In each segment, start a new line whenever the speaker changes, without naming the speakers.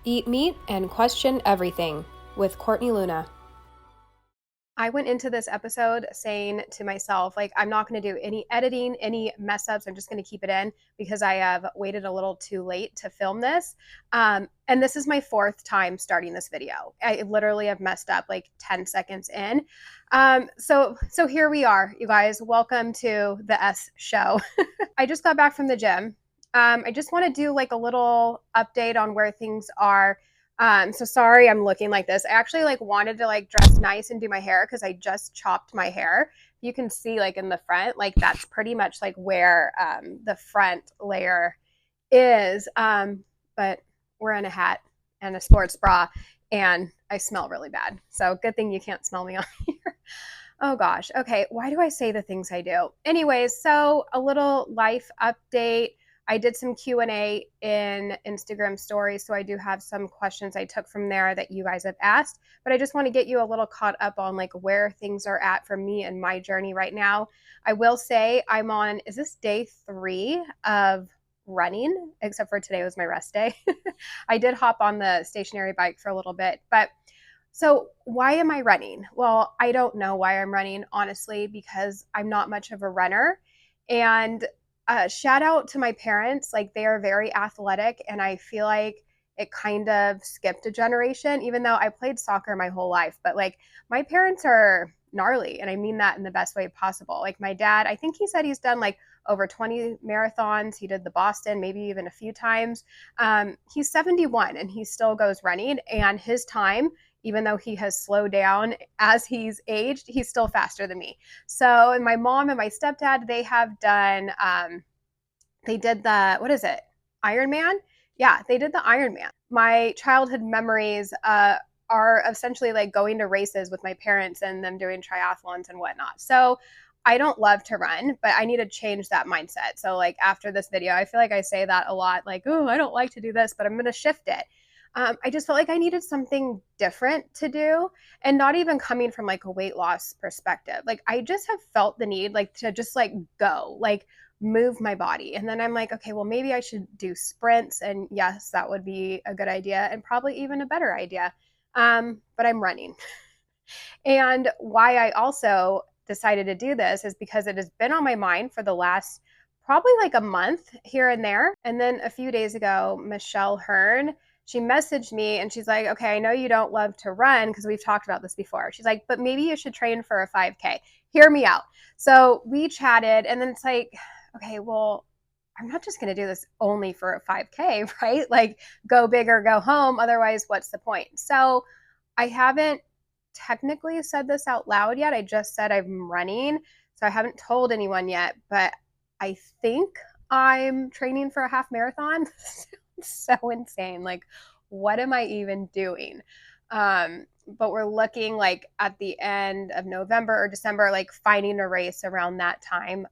Eat meat and question everything with Courtney Luna. I went into this episode saying to myself, like, I'm not going to do any editing, any mess ups. I'm just going to keep it in because I have waited a little too late to film this. And this is my fourth time starting this video. I literally have messed up like 10 seconds in. So here we are, you guys. Welcome to the S show. I just got back from the gym. I just want to do like a little update on where things are. So sorry I'm looking like this. I actually like wanted to like dress nice and do my hair because I just chopped my hair. You can see like in the front, like that's pretty much like where the front layer is. But we're in a hat and a sports bra and I smell really bad. So good thing you can't smell me on here. Oh gosh. Okay. Why do I say the things I do? Anyways, so a little life update. I did some Q&A in Instagram stories, so I do have some questions I took from there that you guys have asked, but I just want to get you a little caught up on like where things are at for me and my journey right now. I will say I'm on, is this day 3 of running, except for today was my rest day. I did hop on the stationary bike for a little bit, but so why am I running? Well, I don't know why I'm running, honestly, because I'm not much of a runner. And shout out to my parents. Like, they are very athletic, and I feel like it kind of skipped a generation, even though I played soccer my whole life. But like, my parents are gnarly, and I mean that in the best way possible. Like, my dad, I think he said he's done like over 20 marathons. He did the Boston, maybe even a few times. He's 71 and he still goes running, and his time, even though he has slowed down as he's aged, he's still faster than me. So, and my mom and my stepdad, they have done, they did the, what is it? Ironman? Yeah, they did the Ironman. My childhood memories are essentially like going to races with my parents and them doing triathlons and whatnot. So I don't love to run, but I need to change that mindset. So like after this video, I feel like I say that a lot, like, oh, I don't like to do this, but I'm going to shift it. I just felt like I needed something different to do, and not even coming from like a weight loss perspective. Like I just have felt the need like to just like go, like move my body. And then I'm like, okay, well maybe I should do sprints, and yes, that would be a good idea and probably even a better idea. But I'm running. And why I also decided to do this is because it has been on my mind for the last probably like a month here and there. And then a few days ago, Michelle Hearn, she messaged me and she's like, okay, I know you don't love to run because we've talked about this before. She's like, but maybe you should train for a 5K. Hear me out. So we chatted, and then it's like, okay, well, I'm not just going to do this only for a 5K, right? Like go big or go home. Otherwise, what's the point? So I haven't technically said this out loud yet. I just said I'm running. So I haven't told anyone yet, but I think I'm training for a half marathon. So insane. Like, what am I even doing? But we're looking like at the end of November or December, like finding a race around that time.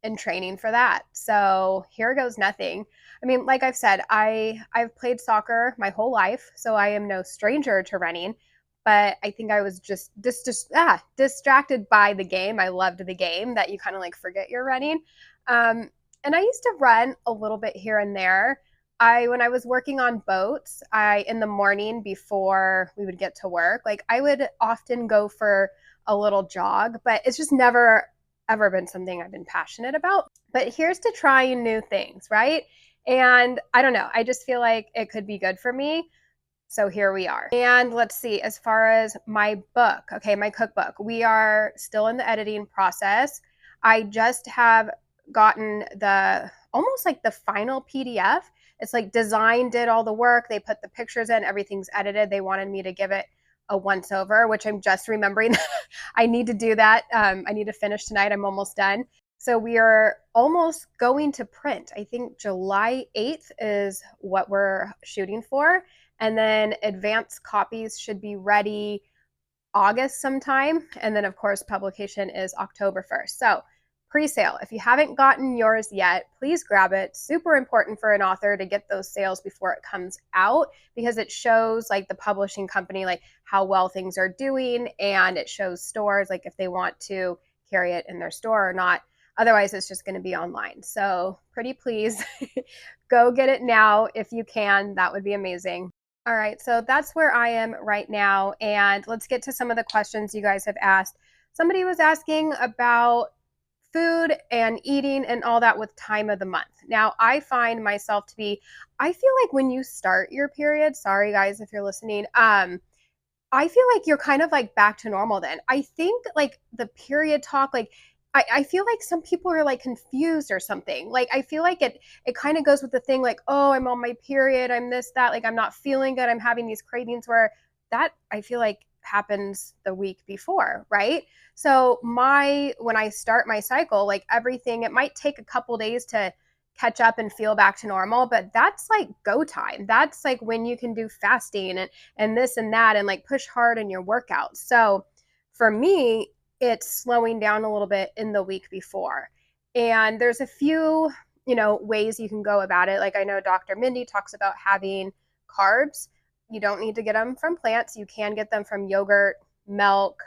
And training for that. So here goes nothing. I mean, like I've said, I've played soccer my whole life, so I am no stranger to running. But I think I was just distracted by the game. I loved the game that you kind of like forget you're running. And I used to run a little bit here and there. When I was working on boats, I in the morning before we would get to work, like I would often go for a little jog, but it's just never ever been something I've been passionate about. But here's to trying new things, right? And I don't know, I just feel like it could be good for me. So here we are. And let's see, as far as my book, okay, my cookbook, we are still in the editing process. I just have gotten the almost like the final PDF. It's like design did all the work. They put the pictures in, everything's edited. They wanted me to give it a once over, which I'm just remembering I need to do that. I need to finish tonight. I'm almost done. So we are almost going to print. I think July 8th is what we're shooting for. And then advanced copies should be ready August sometime. And then, of course, publication is October 1st. So pre-sale, if you haven't gotten yours yet, please grab it. Super important for an author to get those sales before it comes out, because it shows like the publishing company, like how well things are doing, and it shows stores like if they want to carry it in their store or not. Otherwise, it's just going to be online. So pretty please go get it now if you can. That would be amazing. All right, so that's where I am right now. And let's get to some of the questions you guys have asked. Somebody was asking about food and eating and all that with time of the month. Now, I find myself to be, I feel like when you start your period, sorry guys if you're listening, I feel like you're kind of like back to normal then. I think like the period talk, like I feel like some people are like confused or something. Like I feel like it kind of goes with the thing like, oh, I'm on my period, I'm this, that, like I'm not feeling good, I'm having these cravings where that I feel like happens the week before, right? So my when I start my cycle, like everything, it might take a couple days to catch up and feel back to normal, but that's like go time. That's like when you can do fasting and this and that and like push hard in your workouts. So for me, it's slowing down a little bit in the week before. And there's a few, ways you can go about it. Like I know Dr. Mindy talks about having carbs. You don't need to get them from plants. You can get them from yogurt, milk.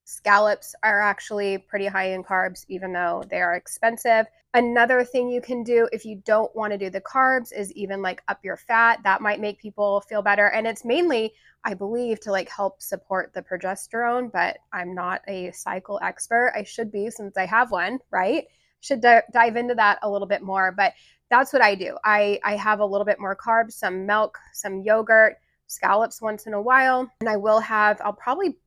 Scallops are actually pretty high in carbs, even though they are expensive. Another thing you can do if you don't want to do the carbs is even like up your fat. That might make people feel better. And it's mainly, I believe, to like help support the progesterone, but I'm not a cycle expert. I should be since I have one, right? Should dive into that a little bit more. But that's what I do. I have a little bit more carbs, some milk, some yogurt, scallops once in a while. And I'll probably,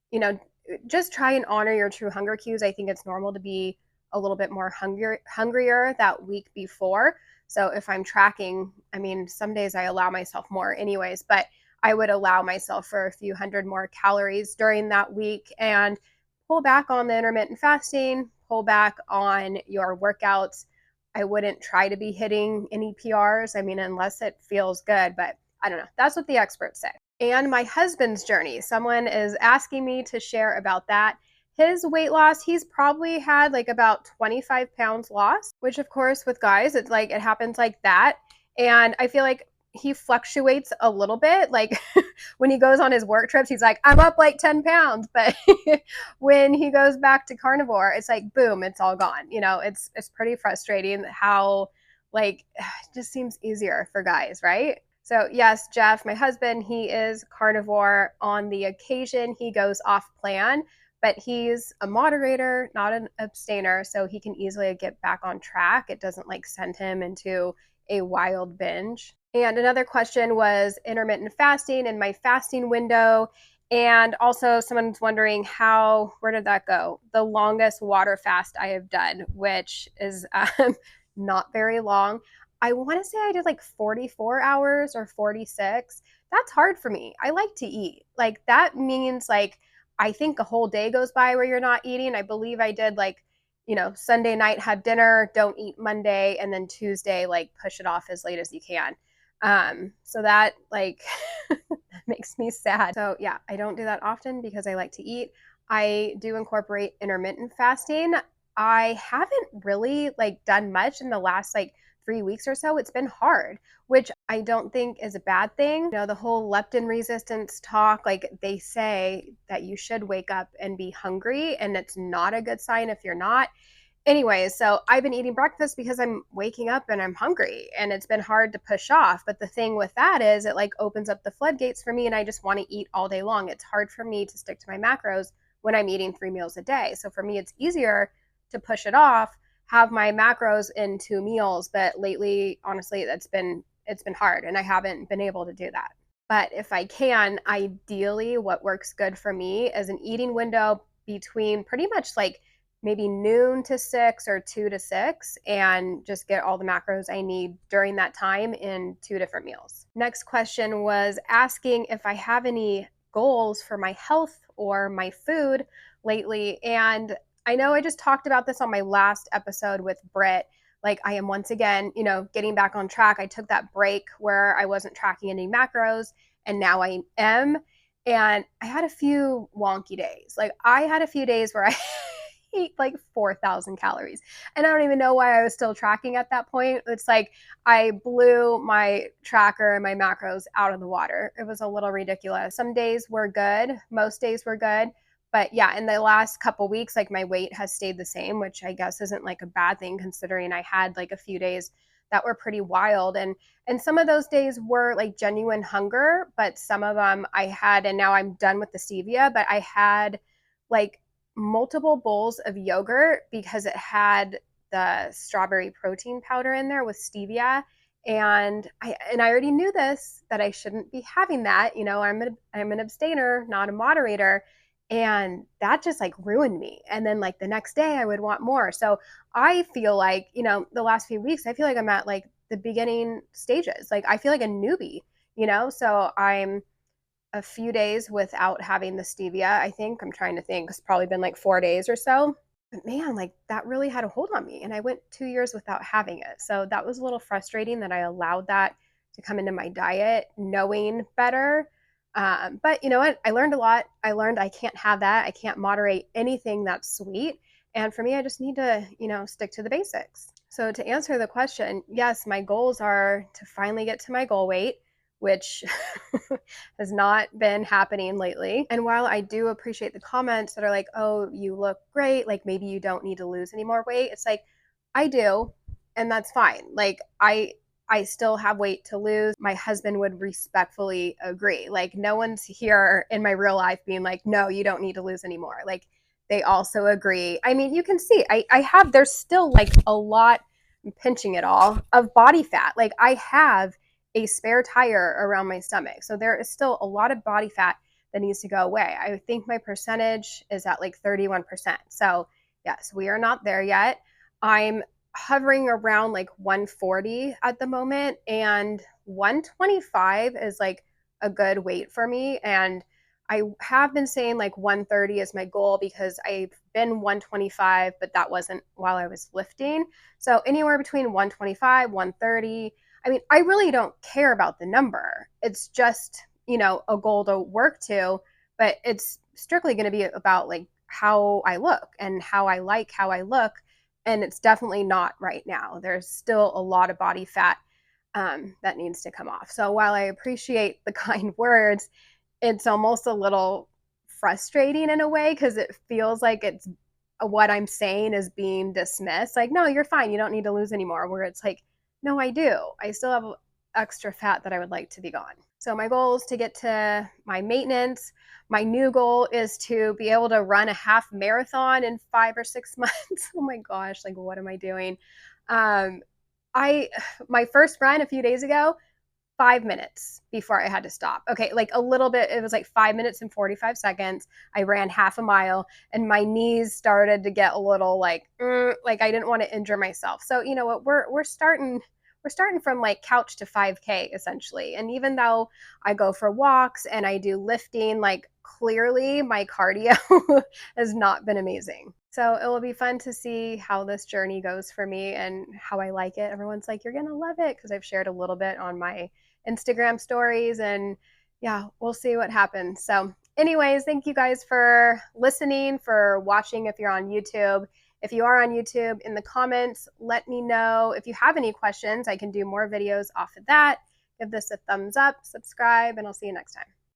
you know, just try and honor your true hunger cues. I think it's normal to be a little bit more hungrier that week before. So if I'm tracking, I mean, some days I allow myself more anyways, but I would allow myself for a few hundred more calories during that week and pull back on the intermittent fasting, pull back on your workouts. I wouldn't try to be hitting any PRs. I mean, unless it feels good, but I don't know. That's what the experts say. And my husband's journey. Someone is asking me to share about that. His weight loss, he's probably had like about 25 pounds lost, which of course with guys, it's like it happens like that. And I feel like he fluctuates a little bit. Like when he goes on his work trips, he's like, I'm up like 10 pounds. But when he goes back to carnivore, it's like, boom, it's all gone. It's pretty frustrating how like it just seems easier for guys, right? So yes, Jeff, my husband, he is carnivore. On the occasion, he goes off plan, but he's a moderator, not an abstainer, so he can easily get back on track. It doesn't like send him into a wild binge. And another question was intermittent fasting and my fasting window. And also someone's wondering where did that go? The longest water fast I have done, which is not very long. I want to say I did like 44 hours or 46. That's hard for me. I like to eat. Like that means like I think a whole day goes by where you're not eating. I believe I did like, Sunday night have dinner, don't eat Monday, and then Tuesday like push it off as late as you can. So that like that makes me sad. So yeah, I don't do that often because I like to eat. I do incorporate intermittent fasting. I haven't really like done much in the last like 3 weeks or so. It's been hard, which I don't think is a bad thing. The whole leptin resistance talk, like they say that you should wake up and be hungry, and it's not a good sign if you're not. Anyways, so I've been eating breakfast because I'm waking up and I'm hungry and it's been hard to push off. But the thing with that is it like opens up the floodgates for me and I just want to eat all day long. It's hard for me to stick to my macros when I'm eating 3 meals a day. So for me, it's easier to push it off, have my macros in 2 meals. But lately, honestly, it's been hard and I haven't been able to do that. But if I can, ideally, what works good for me is an eating window between pretty much like maybe noon to 6 or 2 to 6 and just get all the macros I need during that time in 2 different meals. Next question was asking if I have any goals for my health or my food lately. And I know I just talked about this on my last episode with Britt. Like I am once again, getting back on track. I took that break where I wasn't tracking any macros and now I am. And I had a few wonky days. Like I had a few days where I ate like 4,000 calories. And I don't even know why I was still tracking at that point. It's like I blew my tracker and my macros out of the water. It was a little ridiculous. Some days were good. Most days were good. But yeah, in the last couple weeks, like my weight has stayed the same, which I guess isn't like a bad thing considering I had like a few days that were pretty wild. And some of those days were like genuine hunger, but some of them I had, and now I'm done with the stevia, but I had like multiple bowls of yogurt because it had the strawberry protein powder in there with stevia. And I already knew this, that I shouldn't be having that. I'm an abstainer, not a moderator, and that just like ruined me. And then like the next day I would want more. So I feel like, the last few weeks, I feel like I'm at like the beginning stages. Like I feel like a newbie, so I'm a few days without having the stevia. I think I'm trying to think. It's probably been like 4 days or so. But man, like that really had a hold on me. And I went 2 years without having it. So that was a little frustrating that I allowed that to come into my diet, knowing better. But you know what? I learned a lot. I learned I can't have that. I can't moderate anything that's sweet. And for me, I just need to, stick to the basics. So to answer the question, yes, my goals are to finally get to my goal weight, which has not been happening lately. And while I do appreciate the comments that are like, oh, you look great, like maybe you don't need to lose any more weight, it's like, I do, and that's fine. Like I still have weight to lose. My husband would respectfully agree. Like no one's here in my real life being like, no, you don't need to lose anymore. Like they also agree. I mean, you can see I have, there's still like a lot, I'm pinching it all, of body fat. Like I have a spare tire around my stomach. So there is still a lot of body fat that needs to go away. I think my percentage is at like 31%. So yes, we are not there yet. I'm hovering around like 140 at the moment, and 125 is like a good weight for me. And I have been saying like 130 is my goal because I've been 125, but that wasn't while I was lifting. So anywhere between 125, 130. I mean, I really don't care about the number. It's just, a goal to work to, but it's strictly going to be about like how I look and how I like how I look. And it's definitely not right now. There's still a lot of body fat that needs to come off. So while I appreciate the kind words, it's almost a little frustrating in a way because it feels like it's what I'm saying is being dismissed. Like, no, you're fine. You don't need to lose anymore. Where it's like, no, I do. I still have extra fat that I would like to be gone. So my goal is to get to my maintenance. My new goal is to be able to run a half marathon in 5 or 6 months. Oh my gosh, like what am I doing? Um, my first run a few days ago, 5 minutes before I had to stop. Okay, like a little bit, it was like 5 minutes and 45 seconds. I ran half a mile and my knees started to get a little like I didn't want to injure myself. So you know what, we're starting from like couch to 5K essentially. And even though I go for walks and I do lifting, like clearly my cardio has not been amazing. So it will be fun to see how this journey goes for me and how I like it. Everyone's like, you're going to love it, because I've shared a little bit on my Instagram stories, and yeah, we'll see what happens. So anyways, thank you guys for listening, for watching if you're on YouTube. If you are on YouTube, in the comments, let me know if you have any questions. I can do more videos off of that. Give this a thumbs up, subscribe, and I'll see you next time.